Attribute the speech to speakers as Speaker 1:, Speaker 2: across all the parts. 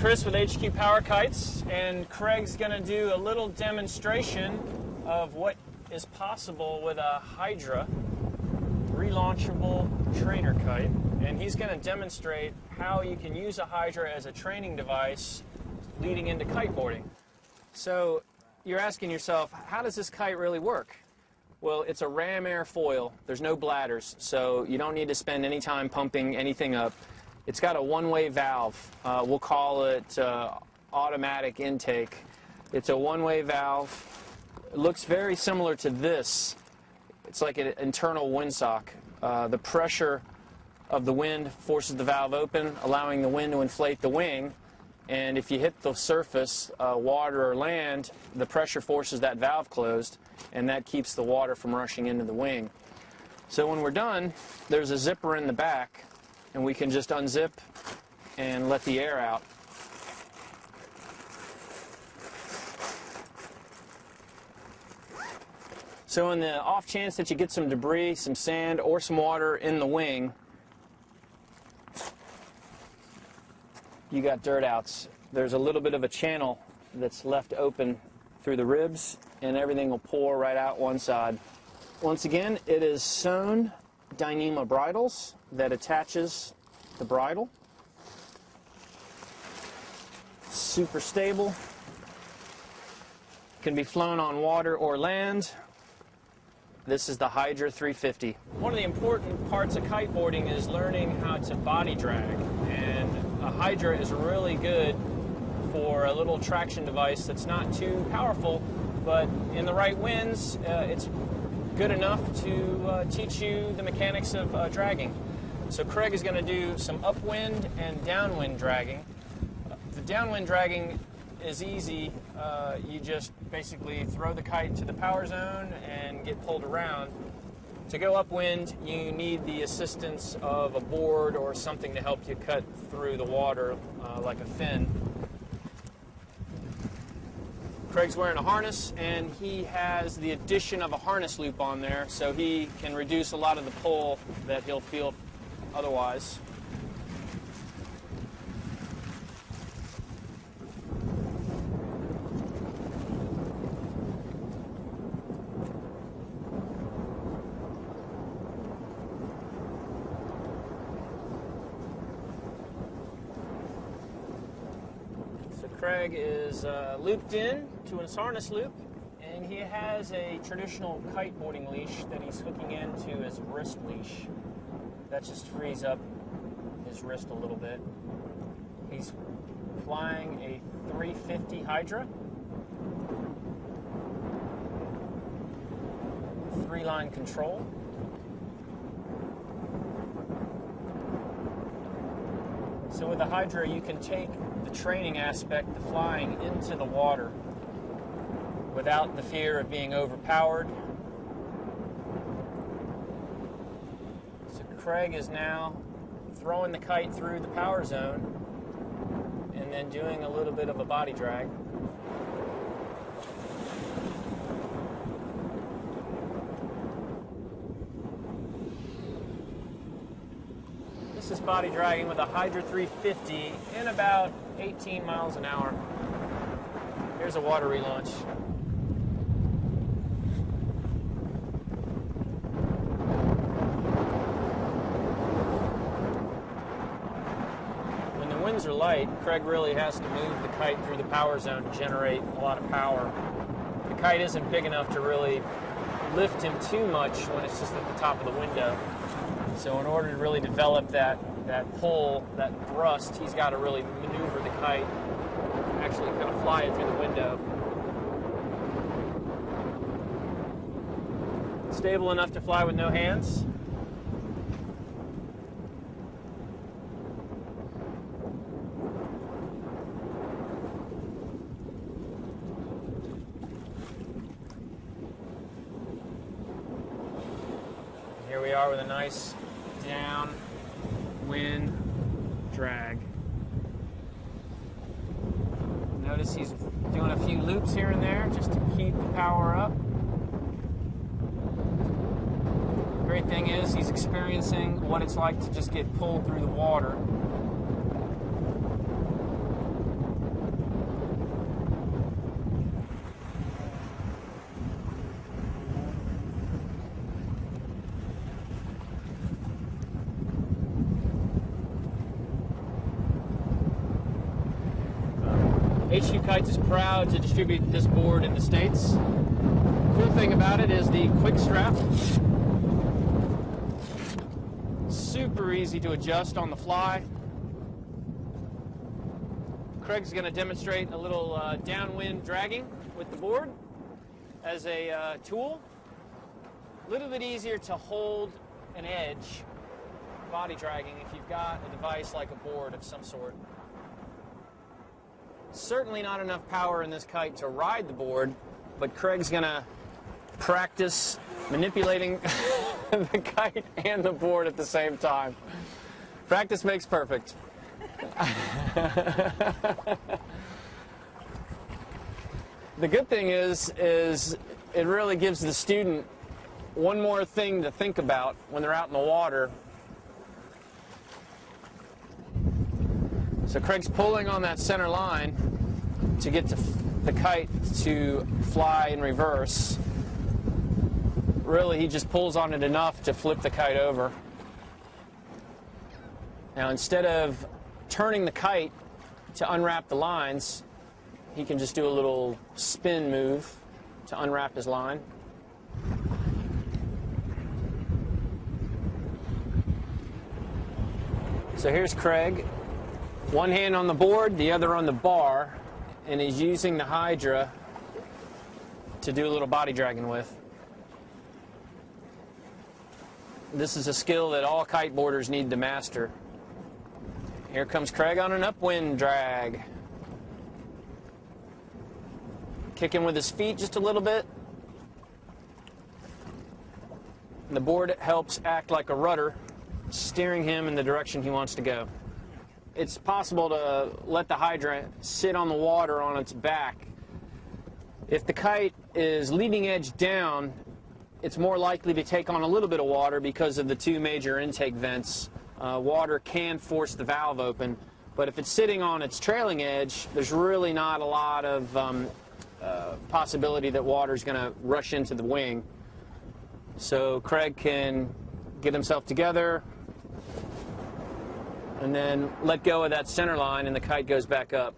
Speaker 1: Chris with HQ Power Kites, and Craig's going to do a little demonstration of what is possible with a Hydra relaunchable trainer kite. And he's going to demonstrate how you can use a Hydra as a training device leading into kiteboarding. So you're asking yourself, how does this kite really work? Well, it's a ram air foil. There's no bladders, so you don't need to spend any time pumping anything up. It's got a one-way valve. We'll call it automatic intake. It's a one-way valve. It looks very similar to this. It's like an internal windsock. The pressure of the wind forces the valve open, allowing the wind to inflate the wing. And if you hit the surface, water or land, the pressure forces that valve closed, and that keeps the water from rushing into the wing. So when we're done, there's a zipper in the back, and we can just unzip and let the air out. So in the off chance that you get some debris, some sand, or some water in the wing, you got dirt outs. There's a little bit of a channel that's left open through the ribs, and everything will pour right out one side. Once again, it is sewn Dyneema bridles that attaches the bridle. Super stable. Can be flown on water or land. This is the Hydra 350. One of the important parts of kiteboarding is learning how to body drag, and a Hydra is really good for a little traction device that's not too powerful, but in the right winds, it's good enough to teach you the mechanics of dragging. So Craig is going to do some upwind and downwind dragging. The downwind dragging is easy. You just basically throw the kite to the power zone and get pulled around. To go upwind, you need the assistance of a board or something to help you cut through the water, like a fin. Craig's wearing a harness, and he has the addition of a harness loop on there, so he can reduce a lot of the pull that he'll feel otherwise. Craig is looped in to his harness loop, and he has a traditional kiteboarding leash that he's hooking into his wrist leash. That just frees up his wrist a little bit. He's flying a 350 Hydra. 3-line control. So with the Hydra, you can take the training aspect, the flying, into the water without the fear of being overpowered. So Craig is now throwing the kite through the power zone and then doing a little bit of a body drag. This is body dragging with a Hydra 350 in about 18 miles an hour. Here's a water relaunch. When the winds are light, Craig really has to move the kite through the power zone to generate a lot of power. The kite isn't big enough to really lift him too much when it's just at the top of the window. So in order to really develop that pull, that thrust, he's got to really maneuver the kite, actually kind of fly it through the window. Stable enough to fly with no hands. Here we are with a nice downwind drag. Notice he's doing a few loops here and there just to keep the power up. The great thing is he's experiencing what it's like to just get pulled through the water. HQ Kites is proud to distribute this board in the States. Cool thing about it is the quick strap. Super easy to adjust on the fly. Craig's going to demonstrate a little downwind dragging with the board as a tool. A little bit easier to hold an edge, body dragging, if you've got a device like a board of some sort. Certainly not enough power in this kite to ride the board, but Craig's going to practice manipulating the kite and the board at the same time. Practice makes perfect. The good thing is it really gives the student one more thing to think about when they're out in the water. So Craig's pulling on that center line to get the kite to fly in reverse. Really, he just pulls on it enough to flip the kite over. Now, instead of turning the kite to unwrap the lines, he can just do a little spin move to unwrap his line. So here's Craig, one hand on the board, the other on the bar, and he's using the Hydra to do a little body dragging with. This is a skill that all kiteboarders need to master. Here comes Craig on an upwind drag. Kicking with his feet just a little bit. And the board helps act like a rudder, steering him in the direction he wants to go. It's possible to let the Hydra sit on the water on its back. If the kite is leading edge down, it's more likely to take on a little bit of water because of the two major intake vents. Water can force the valve open, but if it's sitting on its trailing edge, there's really not a lot of possibility that water's going to rush into the wing. So Craig can get himself together and then let go of that center line, and the kite goes back up.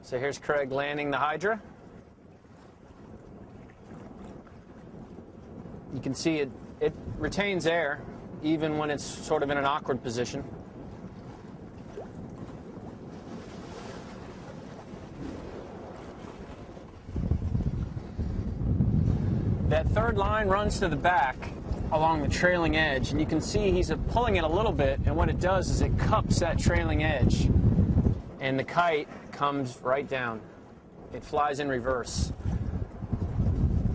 Speaker 1: So here's Craig landing the Hydra. You can see it retains air even when it's sort of in an awkward position. That third line runs to the back along the trailing edge, and you can see he's pulling it a little bit, and what it does is it cups that trailing edge, and the kite comes right down. It flies in reverse.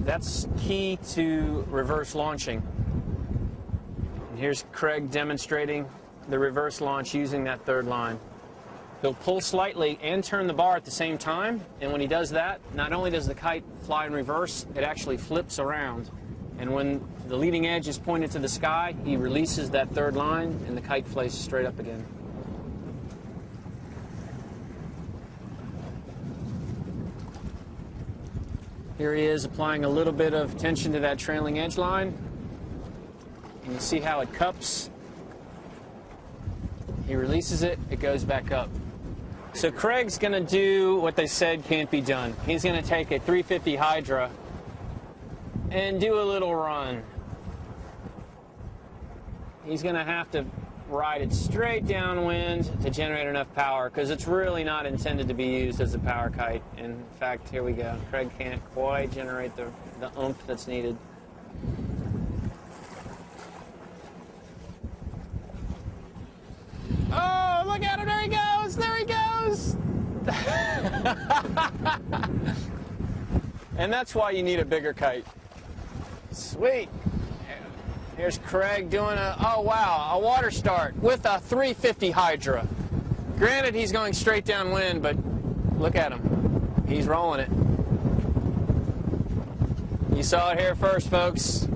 Speaker 1: That's key to reverse launching. And here's Craig demonstrating the reverse launch using that third line. He'll pull slightly and turn the bar at the same time, and when he does that, not only does the kite fly in reverse, it actually flips around. And when the leading edge is pointed to the sky, he releases that third line, and the kite flies straight up again. Here he is applying a little bit of tension to that trailing edge line. And you see how it cups. He releases it, it goes back up. So Craig's going to do what they said can't be done. He's going to take a 350 Hydra and do a little run. He's going to have to ride it straight downwind to generate enough power, because it's really not intended to be used as a power kite. In fact, here we go. Craig can't quite generate the oomph that's needed. Oh, look at him, there he goes, there he goes! And that's why you need a bigger kite. Sweet. Here's Craig doing oh wow, a water start with a 350 Hydra. Granted, he's going straight downwind, but look at him. He's rolling it. You saw it here first, folks.